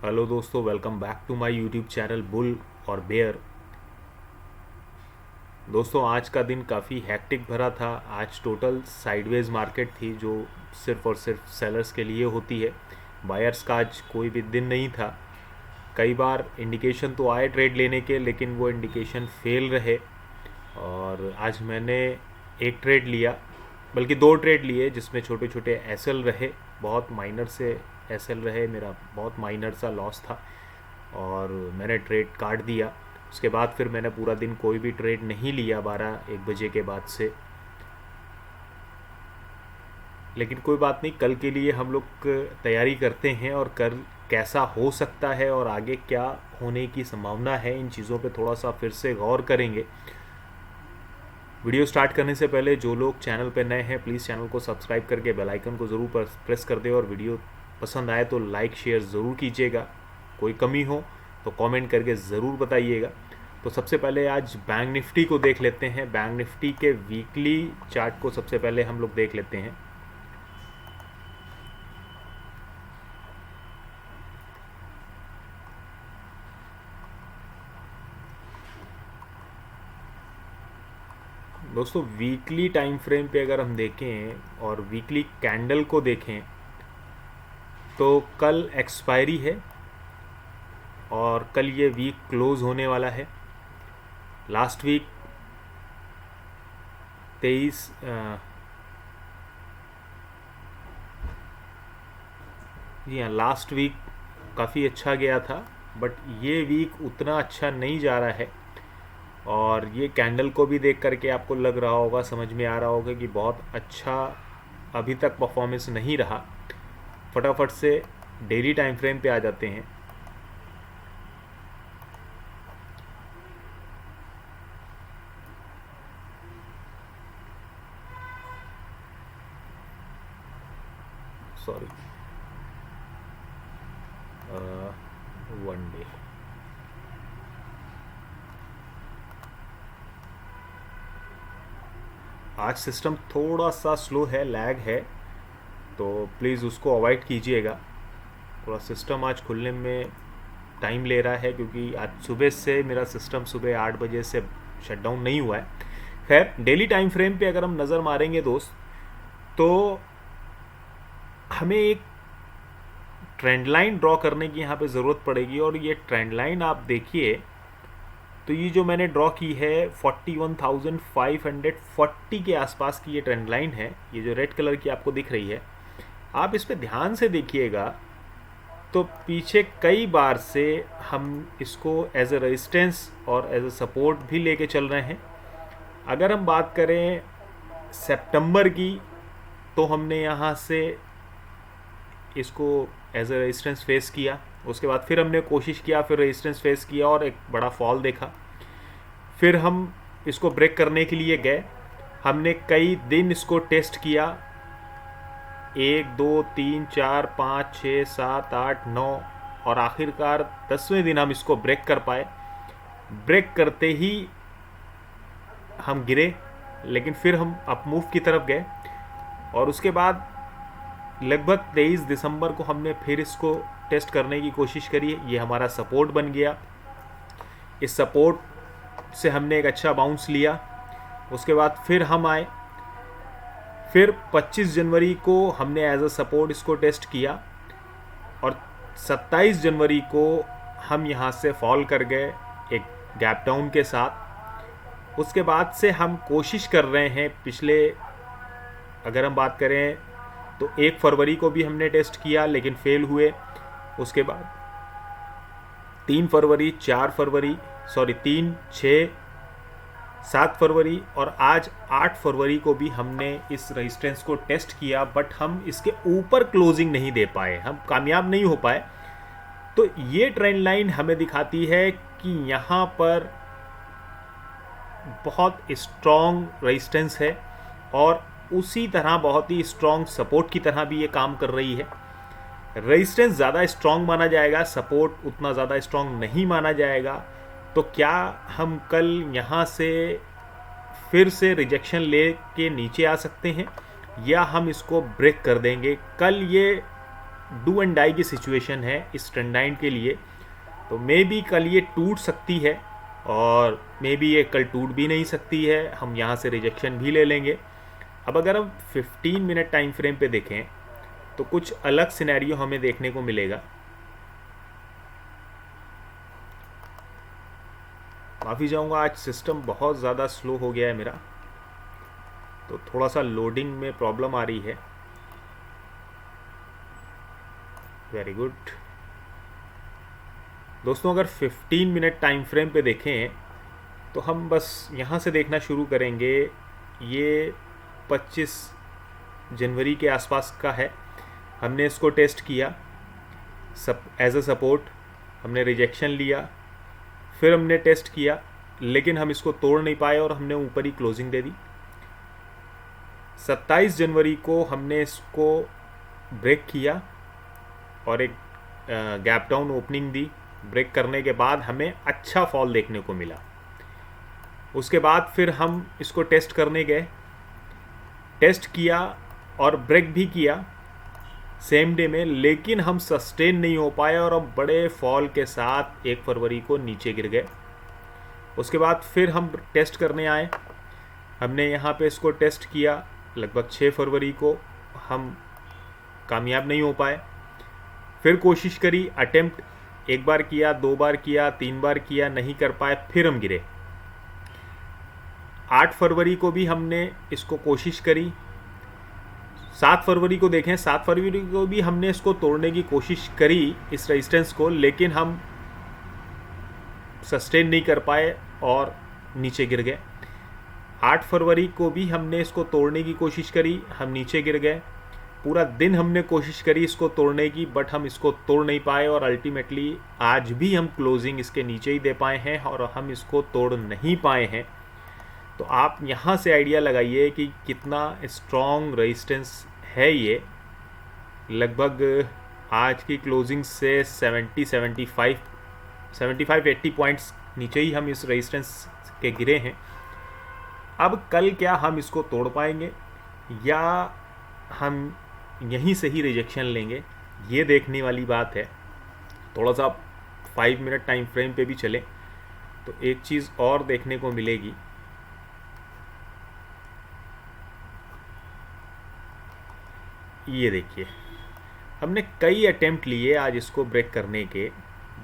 Hello दोस्तों, welcome back to my YouTube channel bull और bear. दोस्तों, आज का दिन काफ़ी हैक्टिक भरा था। आज टोटल साइडवेज मार्केट थी जो सिर्फ और सिर्फ सेलर्स के लिए होती है। बायर्स का आज कोई भी दिन नहीं था। कई बार इंडिकेशन तो आए ट्रेड लेने के, लेकिन वो इंडिकेशन फेल रहे। और आज मैंने एक ट्रेड लिया, बल्कि दो ट्रेड लिए, जिसमें छोटे छोटे एसएल रहे, बहुत माइनर से एसएल रहे। मेरा बहुत माइनर सा लॉस था और मैंने ट्रेड काट दिया। उसके बाद फिर मैंने पूरा दिन कोई भी ट्रेड नहीं लिया 12-1 बजे के बाद से। लेकिन कोई बात नहीं, कल के लिए हम लोग तैयारी करते हैं और कल कैसा हो सकता है और आगे क्या होने की संभावना है, इन चीज़ों पे थोड़ा सा फिर से गौर करेंगे। वीडियो स्टार्ट करने से पहले जो लोग चैनल पर नए हैं, प्लीज़ चैनल को सब्सक्राइब करके बेल आइकन को ज़रूर प्रेस कर दें और वीडियो पसंद आए तो लाइक शेयर ज़रूर कीजिएगा। कोई कमी हो तो कमेंट करके ज़रूर बताइएगा। तो सबसे पहले आज बैंक निफ्टी को देख लेते हैं। बैंक निफ्टी के वीकली चार्ट को सबसे पहले हम लोग देख लेते हैं। दोस्तों, वीकली टाइम फ्रेम पे अगर हम देखें और वीकली कैंडल को देखें तो कल एक्सपायरी है और कल ये वीक क्लोज होने वाला है। लास्ट वीक 23 जी हाँ, लास्ट वीक काफ़ी अच्छा गया था, बट ये वीक उतना अच्छा नहीं जा रहा है। और ये कैंडल को भी देख करके आपको लग रहा होगा, समझ में आ रहा होगा कि बहुत अच्छा अभी तक परफॉर्मेंस नहीं रहा। फटाफट से डेली टाइम फ्रेम पे आ जाते हैं। Sorry, one day. आज सिस्टम थोड़ा सा स्लो है, लैग है, तो प्लीज़ उसको अवॉइड कीजिएगा। थोड़ा सिस्टम आज खुलने में टाइम ले रहा है, क्योंकि आज सुबह से मेरा सिस्टम सुबह 8 बजे से शटडाउन नहीं हुआ है। खैर, डेली टाइम फ्रेम पे अगर हम नज़र मारेंगे दोस्त, तो हमें एक ट्रेंड लाइन ड्रॉ करने की यहाँ पे ज़रूरत पड़ेगी। और ये ट्रेंड लाइन आप देखिए, तो ये जो मैंने ड्रॉ की है 41,540 के आसपास की ये ट्रेंड लाइन है। ये जो रेड कलर की आपको दिख रही है, आप इस पे ध्यान से देखिएगा तो पीछे कई बार से हम इसको एज ए रेजिस्टेंस और एज ए सपोर्ट भी लेके चल रहे हैं। अगर हम बात करें सितंबर की, तो हमने यहाँ से इसको एज ए रेजिस्टेंस फेस किया, उसके बाद फिर हमने कोशिश किया, फिर रेजिस्टेंस फेस किया और एक बड़ा फॉल देखा। फिर हम इसको ब्रेक करने के लिए गए, हमने कई दिन इसको टेस्ट किया, 1 2 3 4 5 6 7 8 9, और आखिरकार 10वें दिन हम इसको ब्रेक कर पाए। ब्रेक करते ही हम गिरे, लेकिन फिर हम अप मूव की तरफ गए और उसके बाद लगभग 23 दिसंबर को हमने फिर इसको टेस्ट करने की कोशिश करी। ये हमारा सपोर्ट बन गया। इस सपोर्ट से हमने एक अच्छा बाउंस लिया। उसके बाद फिर हम आए, फिर 25 जनवरी को हमने एज अ सपोर्ट इसको टेस्ट किया और 27 जनवरी को हम यहाँ से फॉल कर गए एक गैप डाउन के साथ। उसके बाद से हम कोशिश कर रहे हैं, पिछले अगर हम बात करें तो 1 फरवरी को भी हमने टेस्ट किया लेकिन फेल हुए। उसके बाद 3 फरवरी 4 फरवरी 3 6 7 फरवरी और आज 8 फरवरी को भी हमने इस रेजिस्टेंस को टेस्ट किया, बट हम इसके ऊपर क्लोजिंग नहीं दे पाए, हम कामयाब नहीं हो पाए। तो ये ट्रेंड लाइन हमें दिखाती है कि यहाँ पर बहुत स्ट्रॉन्ग रेजिस्टेंस है और उसी तरह बहुत ही स्ट्रॉन्ग सपोर्ट की तरह भी ये काम कर रही है। रेजिस्टेंस ज़्यादा स्ट्रॉन्ग माना जाएगा, सपोर्ट उतना ज़्यादा स्ट्रॉन्ग नहीं माना जाएगा। तो क्या हम कल यहाँ से फिर से रिजेक्शन ले के नीचे आ सकते हैं, या हम इसको ब्रेक कर देंगे? कल ये डू एंड डाई की सिचुएशन है इस ट्रेंड लाइन के लिए। तो मे बी कल ये टूट सकती है और मे बी ये कल टूट भी नहीं सकती है, हम यहाँ से रिजेक्शन भी ले लेंगे। अब अगर हम 15 मिनट टाइम फ्रेम पे देखें तो कुछ अलग सिनेरियो हमें देखने को मिलेगा। माफ़ी चाहूँगा, आज सिस्टम बहुत ज़्यादा स्लो हो गया है मेरा, तो थोड़ा सा लोडिंग में प्रॉब्लम आ रही है। वेरी गुड दोस्तों, अगर 15 मिनट टाइम फ्रेम पे देखें तो हम बस यहाँ से देखना शुरू करेंगे। ये 25 जनवरी के आसपास का है। हमने इसको टेस्ट किया एज अ सपोर्ट, हमने रिजेक्शन लिया, फिर हमने टेस्ट किया, लेकिन हम इसको तोड़ नहीं पाए और हमने ऊपर ही क्लोजिंग दे दी। 27 जनवरी को हमने इसको ब्रेक किया और एक गैप डाउन ओपनिंग दी। ब्रेक करने के बाद हमें अच्छा फॉल देखने को मिला। उसके बाद फिर हम इसको टेस्ट करने गए, टेस्ट किया और ब्रेक भी किया सेम डे में, लेकिन हम सस्टेन नहीं हो पाए और अब बड़े फॉल के साथ 1 फरवरी को नीचे गिर गए। उसके बाद फिर हम टेस्ट करने आए, हमने यहाँ पे इसको टेस्ट किया लगभग 6 फरवरी को, हम कामयाब नहीं हो पाए। फिर कोशिश करी, अटेम्प्ट 1 बार किया, 2 बार किया, 3 बार किया, नहीं कर पाए, फिर हम गिरे। 8 फरवरी को भी हमने इसको कोशिश करी। 7 फरवरी को देखें, 7 फरवरी को भी हमने इसको तोड़ने की कोशिश करी इस रेजिस्टेंस को, लेकिन हम सस्टेन नहीं कर पाए और नीचे गिर गए। 8 फरवरी को भी हमने इसको तोड़ने की कोशिश करी, हम नीचे गिर गए। पूरा दिन हमने कोशिश करी इसको तोड़ने की, बट हम इसको तोड़ नहीं पाए और अल्टीमेटली आज भी हम क्लोजिंग इसके नीचे ही दे पाए हैं और हम इसको तोड़ नहीं पाए हैं। तो आप यहाँ से आइडिया लगाइए कि कितना स्ट्रॉन्ग रेजिस्टेंस है ये। लगभग आज की क्लोजिंग से 75-80 पॉइंट्स नीचे ही हम इस रेजिस्टेंस के गिरे हैं। अब कल क्या हम इसको तोड़ पाएंगे या हम यहीं से ही रिजेक्शन लेंगे, ये देखने वाली बात है। थोड़ा सा 5 मिनट टाइम फ्रेम पे भी चले तो एक चीज़ और देखने को मिलेगी। ये देखिए, हमने कई अटेम्प्ट लिए आज इसको ब्रेक करने के,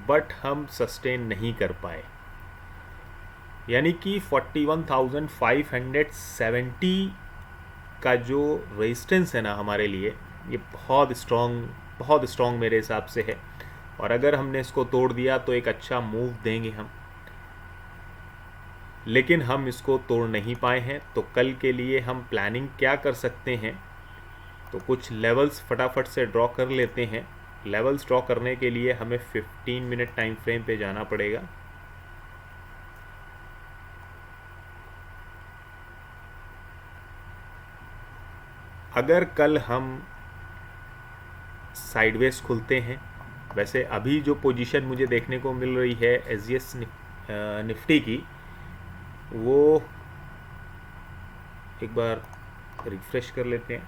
बट हम सस्टेन नहीं कर पाए। यानी कि 41,570 का जो रेजिस्टेंस है ना हमारे लिए, ये बहुत स्ट्रॉन्ग मेरे हिसाब से है। और अगर हमने इसको तोड़ दिया तो एक अच्छा मूव देंगे हम, लेकिन हम इसको तोड़ नहीं पाए हैं। तो कल के लिए हम प्लानिंग क्या कर सकते हैं, तो कुछ लेवल्स फटाफट से ड्रॉ कर लेते हैं। लेवल्स ड्रॉ करने के लिए हमें 15 मिनट टाइम फ्रेम पे जाना पड़ेगा। अगर कल हम साइडवेज खुलते हैं, वैसे अभी जो पोजीशन मुझे देखने को मिल रही है एसजीएस निफ्टी की, वो एक बार रिफ्रेश कर लेते हैं।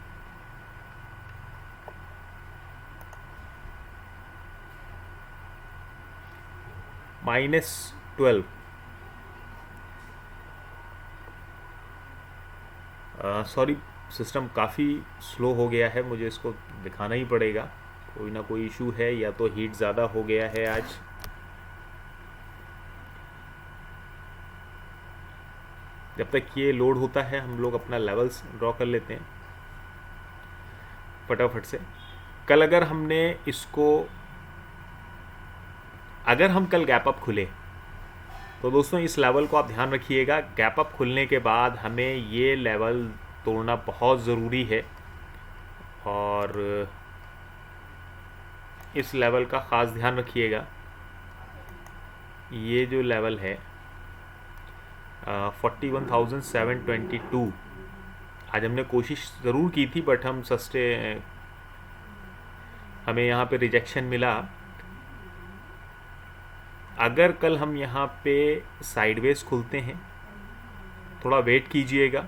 -12। सॉरी, सिस्टम काफ़ी स्लो हो गया है, मुझे इसको दिखाना ही पड़ेगा। कोई ना कोई इशू है, या तो हीट ज़्यादा हो गया है आज। जब तक ये लोड होता है हम लोग अपना लेवल्स ड्रॉ कर लेते हैं फटाफट से। कल अगर हमने इसको, अगर हम कल गैप अप खुले तो दोस्तों इस लेवल को आप ध्यान रखिएगा। गैप अप खुलने के बाद हमें ये लेवल तोड़ना बहुत ज़रूरी है और इस लेवल का ख़ास ध्यान रखिएगा। ये जो लेवल है 41,722, आज हमने कोशिश ज़रूर की थी, बट हमें यहाँ पे रिजेक्शन मिला। अगर कल हम यहाँ पे साइडवेज खुलते हैं, थोड़ा वेट कीजिएगा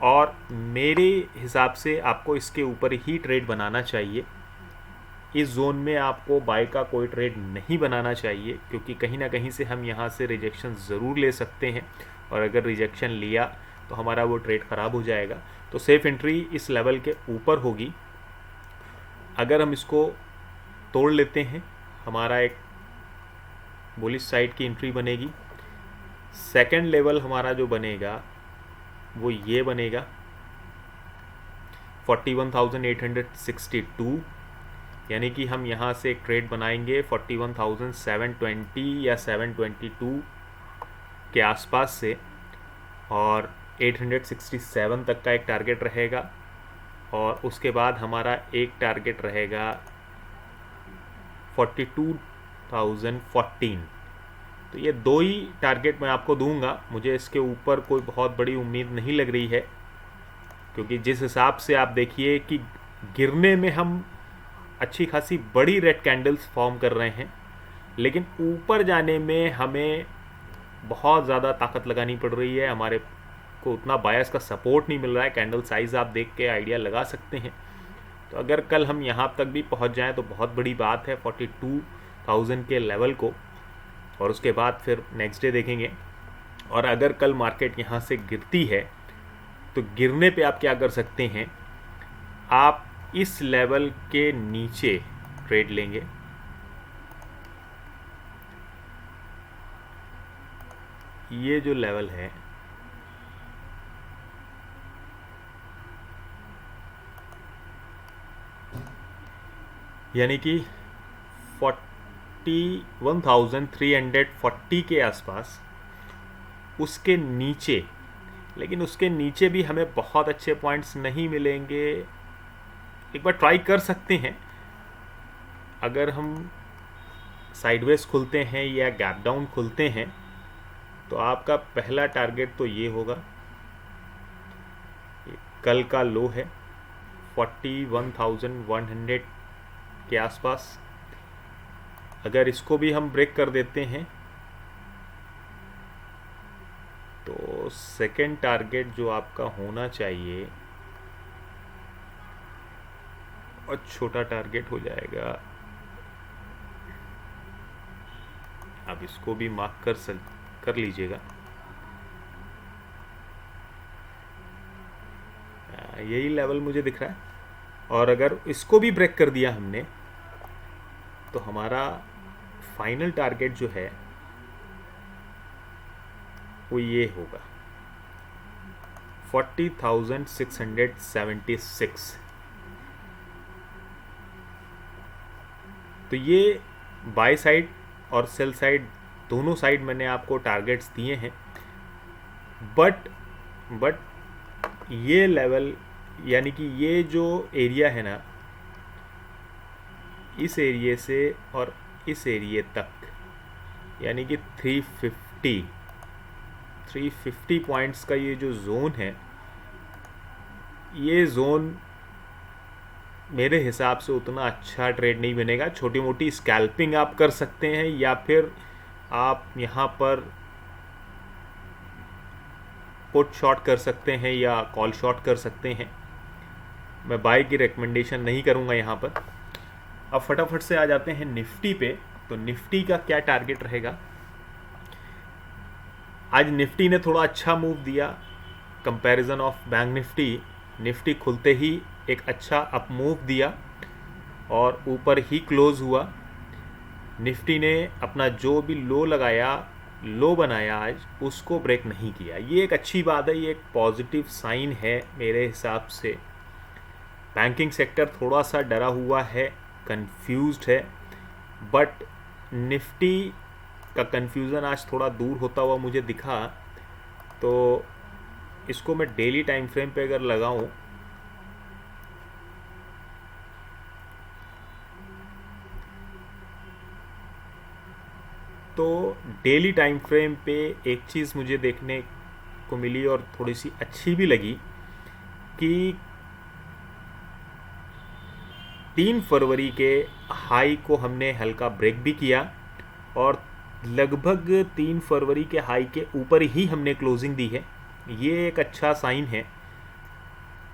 और मेरे हिसाब से आपको इसके ऊपर ही ट्रेड बनाना चाहिए। इस जोन में आपको बाय का कोई ट्रेड नहीं बनाना चाहिए, क्योंकि कहीं ना कहीं से हम यहाँ से रिजेक्शन ज़रूर ले सकते हैं, और अगर रिजेक्शन लिया तो हमारा वो ट्रेड ख़राब हो जाएगा। तो सेफ एंट्री इस लेवल के ऊपर होगी। अगर हम इसको तोड़ लेते हैं, हमारा एक बुलिश साइड की एंट्री बनेगी। सेकंड लेवल हमारा जो बनेगा वो ये बनेगा 41,862, यानी कि हम यहाँ से एक ट्रेड बनाएंगे 41,720 या 722 के आसपास से, और 867 तक का एक टारगेट रहेगा, और उसके बाद हमारा एक टारगेट रहेगा 42,014। तो ये दो ही टारगेट मैं आपको दूंगा। मुझे इसके ऊपर कोई बहुत बड़ी उम्मीद नहीं लग रही है, क्योंकि जिस हिसाब से आप देखिए कि गिरने में हम अच्छी खासी बड़ी रेड कैंडल्स फॉर्म कर रहे हैं, लेकिन ऊपर जाने में हमें बहुत ज़्यादा ताकत लगानी पड़ रही है। हमारे को उतना बायस का सपोर्ट नहीं मिल रहा है। कैंडल साइज़ आप देख के आइडिया लगा सकते हैं। तो अगर कल हम यहाँ तक भी पहुँच जाएं तो बहुत बड़ी बात है 42,000 के लेवल को, और उसके बाद फिर नेक्स्ट डे देखेंगे। और अगर कल मार्केट यहाँ से गिरती है तो गिरने पे आप क्या कर सकते हैं, आप इस लेवल के नीचे ट्रेड लेंगे। ये जो लेवल है यानी कि 41,340 के आसपास, उसके नीचे, लेकिन उसके नीचे भी हमें बहुत अच्छे पॉइंट्स नहीं मिलेंगे। एक बार ट्राई कर सकते हैं। अगर हम साइडवेज खुलते हैं या गैप डाउन खुलते हैं तो आपका पहला टारगेट तो ये होगा, कल का लो है 41,100 के आसपास। अगर इसको भी हम ब्रेक कर देते हैं तो सेकंड टारगेट जो आपका होना चाहिए और छोटा टारगेट हो जाएगा। अब इसको भी मार्क कर लीजिएगा। यही लेवल मुझे दिख रहा है, और अगर इसको भी ब्रेक कर दिया हमने तो हमारा फाइनल टारगेट जो है वो ये होगा 40,676। तो ये बाय साइड और सेल साइड दोनों साइड मैंने आपको टारगेट्स दिए हैं, बट ये लेवल यानी कि ये जो एरिया है ना, इस एरिया से और इस एरिया तक, यानी कि 350 पॉइंट्स का ये जो जोन है, ये जोन मेरे हिसाब से उतना अच्छा ट्रेड नहीं बनेगा। छोटी मोटी स्कैल्पिंग आप कर सकते हैं, या फिर आप यहाँ पर पुट शॉट कर सकते हैं या कॉल शॉट कर सकते हैं। मैं बाय की रिकमेंडेशन नहीं करूँगा यहाँ पर। अब फटाफट से आ जाते हैं निफ्टी पे। तो निफ्टी का क्या टारगेट रहेगा? आज निफ्टी ने थोड़ा अच्छा मूव दिया comparison of bank Nifty. Nifty खुलते ही एक अच्छा अप मूव दिया और ऊपर ही क्लोज हुआ। निफ्टी ने अपना जो भी लो लगाया, लो बनाया आज, उसको ब्रेक नहीं किया। ये एक अच्छी बात है, ये एक पॉजिटिव साइन है मेरे हिसाब से। बैंकिंग सेक्टर थोड़ा सा डरा हुआ है, कंफ्यूज्ड है, बट निफ्टी का कंफ्यूज़न आज थोड़ा दूर होता हुआ मुझे दिखा। तो इसको मैं डेली टाइम फ्रेम पे अगर लगाऊं तो डेली टाइम फ्रेम पे एक चीज़ मुझे देखने को मिली और थोड़ी सी अच्छी भी लगी कि 3 फरवरी के हाई को हमने हल्का ब्रेक भी किया और लगभग 3 फरवरी के हाई के ऊपर ही हमने क्लोजिंग दी है। ये एक अच्छा साइन है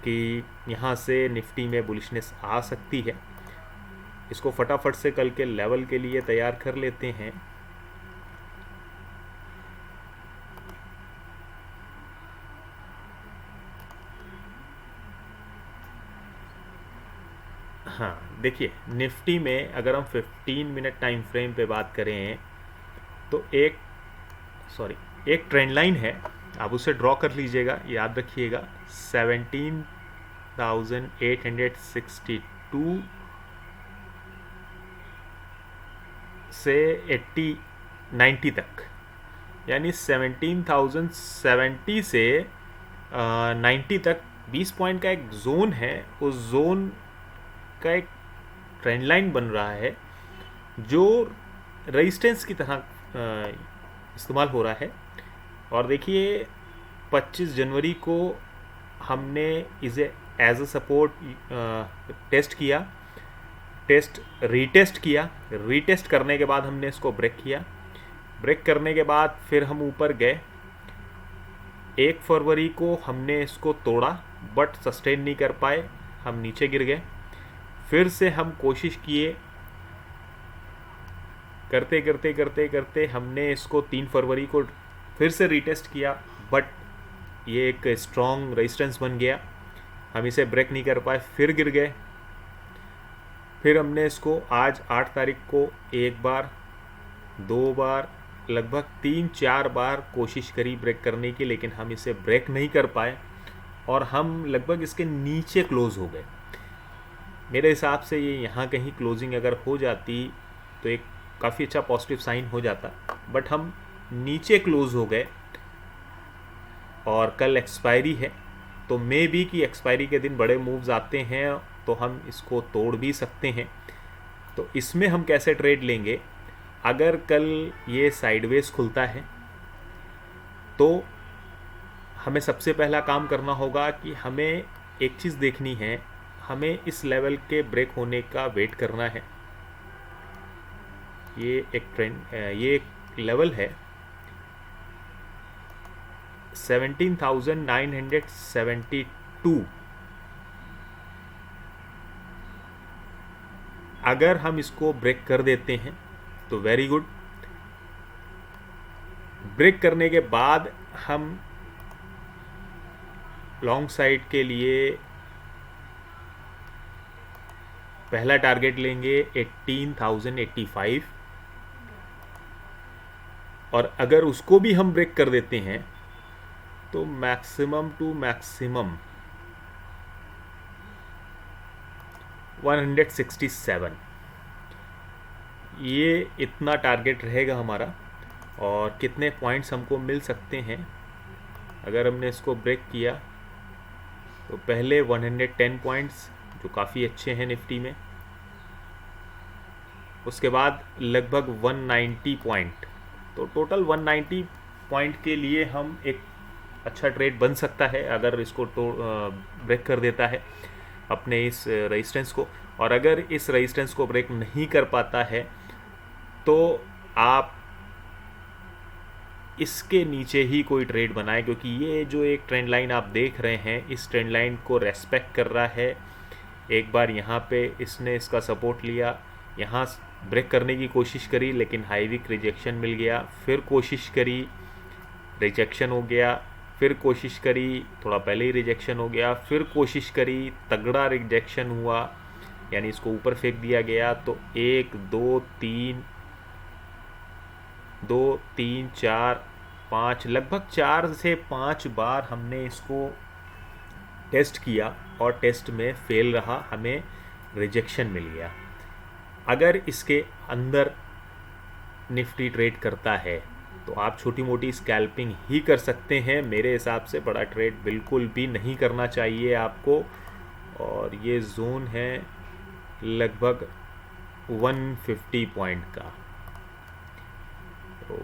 कि यहाँ से निफ्टी में बुलिशनेस आ सकती है। इसको फटाफट से कल के लेवल के लिए तैयार कर लेते हैं। हाँ देखिए, निफ्टी में अगर हम 15 मिनट टाइम फ्रेम पे बात करें तो एक ट्रेंड लाइन है, आप उसे ड्रॉ कर लीजिएगा, याद रखिएगा 17,862 से 90 तक, यानी 17,070 से 90 तक 20 पॉइंट का एक जोन है। उस जोन का एक ट्रेंड लाइन बन रहा है जो रेजिस्टेंस की तरह इस्तेमाल हो रहा है। और देखिए 25 जनवरी को हमने इसे एज अ सपोर्ट टेस्ट किया, रीटेस्ट किया, रीटेस्ट करने के बाद हमने इसको ब्रेक किया, ब्रेक करने के बाद फिर हम ऊपर गए। 1 फरवरी को हमने इसको तोड़ा बट सस्टेन नहीं कर पाए, हम नीचे गिर गए। फिर से हम कोशिश किए, करते करते करते करते हमने इसको 3 फरवरी को फिर से रीटेस्ट किया, बट ये एक स्ट्रॉन्ग रेजिस्टेंस बन गया, हम इसे ब्रेक नहीं कर पाए, फिर गिर गए। फिर हमने इसको आज 8 तारीख को 1 बार, 2 बार, लगभग 3-4 बार कोशिश करी ब्रेक करने की, लेकिन हम इसे ब्रेक नहीं कर पाए और हम लगभग इसके नीचे क्लोज हो गए। मेरे हिसाब से ये यहाँ कहीं क्लोजिंग अगर हो जाती तो एक काफ़ी अच्छा पॉजिटिव साइन हो जाता, बट हम नीचे क्लोज हो गए। और कल एक्सपायरी है, तो मे बी कि एक्सपायरी के दिन बड़े मूव्स आते हैं तो हम इसको तोड़ भी सकते हैं। तो इसमें हम कैसे ट्रेड लेंगे, अगर कल ये साइडवेज खुलता है तो हमें सबसे पहला काम करना होगा कि हमें एक चीज़ देखनी है, हमें इस लेवल के ब्रेक होने का वेट करना है। ये एक लेवल है 17,972। अगर हम इसको ब्रेक कर देते हैं तो वेरी गुड। ब्रेक करने के बाद हम लॉन्ग साइड के लिए पहला टारगेट लेंगे 18,085, और अगर उसको भी हम ब्रेक कर देते हैं तो मैक्सिमम टू मैक्सिमम 167, ये इतना टारगेट रहेगा हमारा। और कितने पॉइंट्स हमको मिल सकते हैं अगर हमने इसको ब्रेक किया, तो पहले 110 पॉइंट्स जो काफ़ी अच्छे हैं निफ्टी में, उसके बाद लगभग 190 पॉइंट, तो टोटल 190 पॉइंट के लिए हम एक अच्छा ट्रेड बन सकता है अगर इसको ब्रेक कर देता है अपने इस रेजिस्टेंस को। और अगर इस रेजिस्टेंस को ब्रेक नहीं कर पाता है तो आप इसके नीचे ही कोई ट्रेड बनाएं, क्योंकि ये जो एक ट्रेंड लाइन आप देख रहे हैं इस ट्रेंड लाइन को रेस्पेक्ट कर रहा है। एक बार यहाँ पे इसने इसका सपोर्ट लिया, यहाँ ब्रेक करने की कोशिश करी लेकिन हाई वीक रिजेक्शन मिल गया, फिर कोशिश करी, रिजेक्शन हो गया, फिर कोशिश करी, थोड़ा पहले ही रिजेक्शन हो गया, फिर कोशिश करी, तगड़ा रिजेक्शन हुआ, यानी इसको ऊपर फेंक दिया गया। तो 1 2 3 4 5, लगभग 4 से 5 बार हमने इसको टेस्ट किया और टेस्ट में फेल रहा, हमें रिजेक्शन मिल गया। अगर इसके अंदर निफ्टी ट्रेड करता है तो आप छोटी मोटी स्कैल्पिंग ही कर सकते हैं, मेरे हिसाब से बड़ा ट्रेड बिल्कुल भी नहीं करना चाहिए आपको। और ये जोन है लगभग 150 पॉइंट का,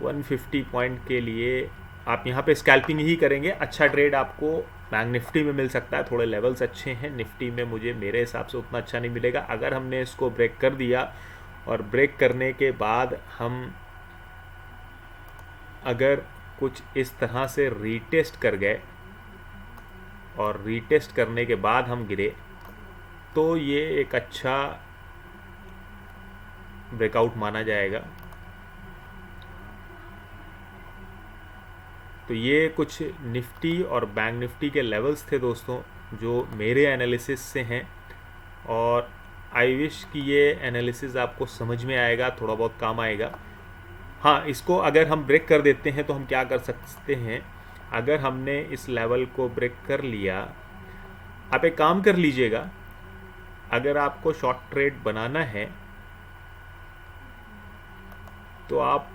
150 पॉइंट के लिए आप यहाँ पे स्कैल्पिंग ही करेंगे। अच्छा ट्रेड आपको बैंक निफ्टी में मिल सकता है, थोड़े लेवल्स अच्छे हैं, निफ्टी में मेरे हिसाब से उतना अच्छा नहीं मिलेगा। अगर हमने इसको ब्रेक कर दिया और ब्रेक करने के बाद हम अगर कुछ इस तरह से रीटेस्ट कर गए और रीटेस्ट करने के बाद हम गिरे, तो ये एक अच्छा ब्रेकआउट माना जाएगा। तो ये कुछ निफ्टी और बैंक निफ्टी के लेवल्स थे दोस्तों, जो मेरे एनालिसिस से हैं, और आई विश कि ये एनालिसिस आपको समझ में आएगा, थोड़ा बहुत काम आएगा। हाँ, इसको अगर हम ब्रेक कर देते हैं तो हम क्या कर सकते हैं, अगर हमने इस लेवल को ब्रेक कर लिया, आप एक काम कर लीजिएगा, अगर आपको शॉर्ट ट्रेड बनाना है तो आप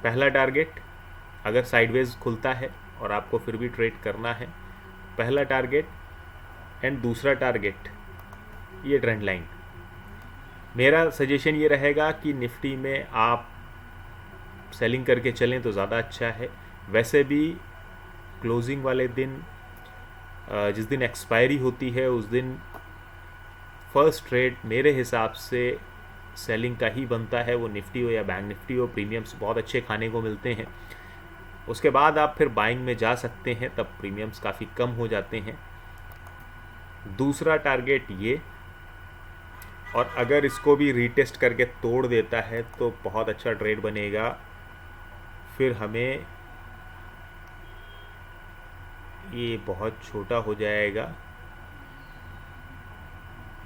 पहला टारगेट, अगर साइडवेज खुलता है और आपको फिर भी ट्रेड करना है, पहला टारगेट एंड दूसरा टारगेट ये ट्रेंड लाइन। मेरा सजेशन ये रहेगा कि निफ्टी में आप सेलिंग करके चलें तो ज़्यादा अच्छा है। वैसे भी क्लोजिंग वाले दिन, जिस दिन एक्सपायरी होती है उस दिन फर्स्ट ट्रेड मेरे हिसाब से सेलिंग का ही बनता है, वो निफ्टी हो या बैंक निफ्टी हो। प्रीमियम्स बहुत अच्छे खाने को मिलते हैं, उसके बाद आप फिर बाइंग में जा सकते हैं, तब प्रीमियम्स काफ़ी कम हो जाते हैं। दूसरा टारगेट ये, और अगर इसको भी रीटेस्ट करके तोड़ देता है तो बहुत अच्छा ट्रेड बनेगा। फिर हमें ये बहुत छोटा हो जाएगा,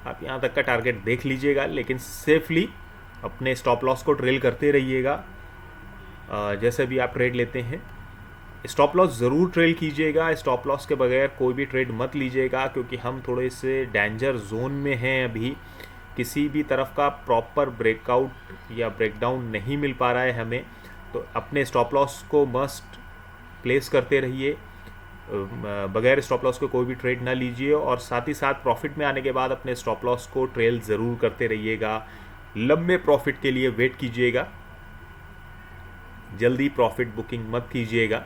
आप यहाँ तक का टारगेट देख लीजिएगा, लेकिन सेफली अपने स्टॉप लॉस को ट्रेल करते रहिएगा। जैसे भी आप ट्रेड लेते हैं स्टॉप लॉस ज़रूर ट्रेल कीजिएगा, स्टॉप लॉस के बगैर कोई भी ट्रेड मत लीजिएगा, क्योंकि हम थोड़े से डेंजर जोन में हैं अभी। किसी भी तरफ का प्रॉपर ब्रेकआउट या ब्रेकडाउन नहीं मिल पा रहा है हमें, तो अपने स्टॉप लॉस को मस्ट प्लेस करते रहिए, बगैर स्टॉप लॉस को कोई भी ट्रेड ना लीजिए, और साथ ही साथ प्रॉफिट में आने के बाद अपने स्टॉप लॉस को ट्रेल ज़रूर करते रहिएगा। लंबे प्रॉफिट के लिए वेट कीजिएगा, जल्दी प्रॉफिट बुकिंग मत कीजिएगा।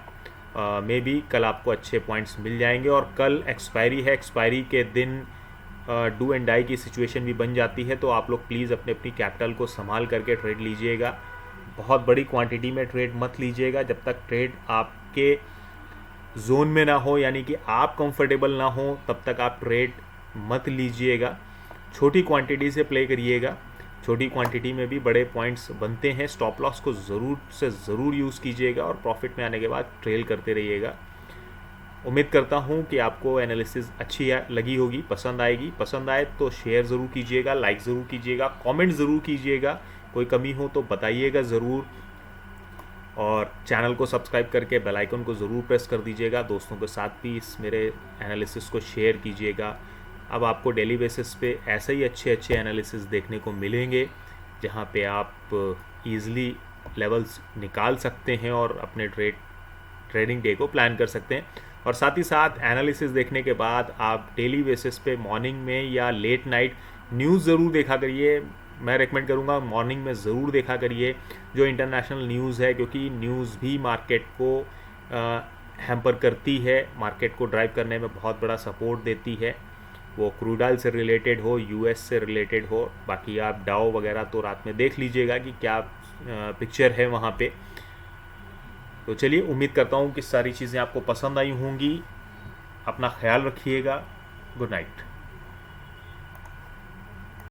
मे बी कल आपको अच्छे पॉइंट्स मिल जाएंगे, और कल एक्सपायरी है, एक्सपायरी के दिन डू एंड डाई की सिचुएशन भी बन जाती है, तो आप लोग प्लीज़ अपने अपनी कैपिटल को संभाल करके ट्रेड लीजिएगा। बहुत बड़ी क्वांटिटी में ट्रेड मत लीजिएगा जब तक ट्रेड आपके जोन में ना हो, यानी कि आप कंफर्टेबल ना हो, तब तक आप ट्रेड मत लीजिएगा। छोटी क्वांटिटी से प्ले करिएगा, छोटी क्वांटिटी में भी बड़े पॉइंट्स बनते हैं। स्टॉप लॉस को ज़रूर से ज़रूर यूज़ कीजिएगा, और प्रॉफिट में आने के बाद ट्रेल करते रहिएगा। उम्मीद करता हूँ कि आपको एनालिसिस अच्छी लगी होगी, पसंद आएगी। पसंद आए तो शेयर ज़रूर कीजिएगा, लाइक ज़रूर कीजिएगा, कमेंट ज़रूर कीजिएगा, कोई कमी हो तो बताइएगा ज़रूर, और चैनल को सब्सक्राइब करके बेल आइकन को ज़रूर प्रेस कर दीजिएगा। दोस्तों के साथ भी इस मेरे एनालिसिस को शेयर कीजिएगा। अब आपको डेली बेसिस पे ऐसे ही अच्छे अच्छे एनालिसिस देखने को मिलेंगे, जहाँ पे आप ईज़िली लेवल्स निकाल सकते हैं और अपने ट्रेडिंग डे को प्लान कर सकते हैं। और साथ ही साथ एनालिसिस देखने के बाद आप डेली बेसिस पे मॉर्निंग में या लेट नाइट न्यूज़ ज़रूर देखा करिए। मैं रेकमेंड करूँगा मॉर्निंग में ज़रूर देखा करिए जो इंटरनेशनल न्यूज़ है, क्योंकि न्यूज़ भी मार्केट को हैम्पर करती है, मार्केट को ड्राइव करने में बहुत बड़ा सपोर्ट देती है। वो क्रूड ऑयल से रिलेटेड हो, यूएस से रिलेटेड हो, बाकी आप डाउ वगैरह तो रात में देख लीजिएगा कि क्या पिक्चर है वहाँ पे। तो चलिए, उम्मीद करता हूँ कि सारी चीज़ें आपको पसंद आई होंगी। अपना ख्याल रखिएगा। Good night.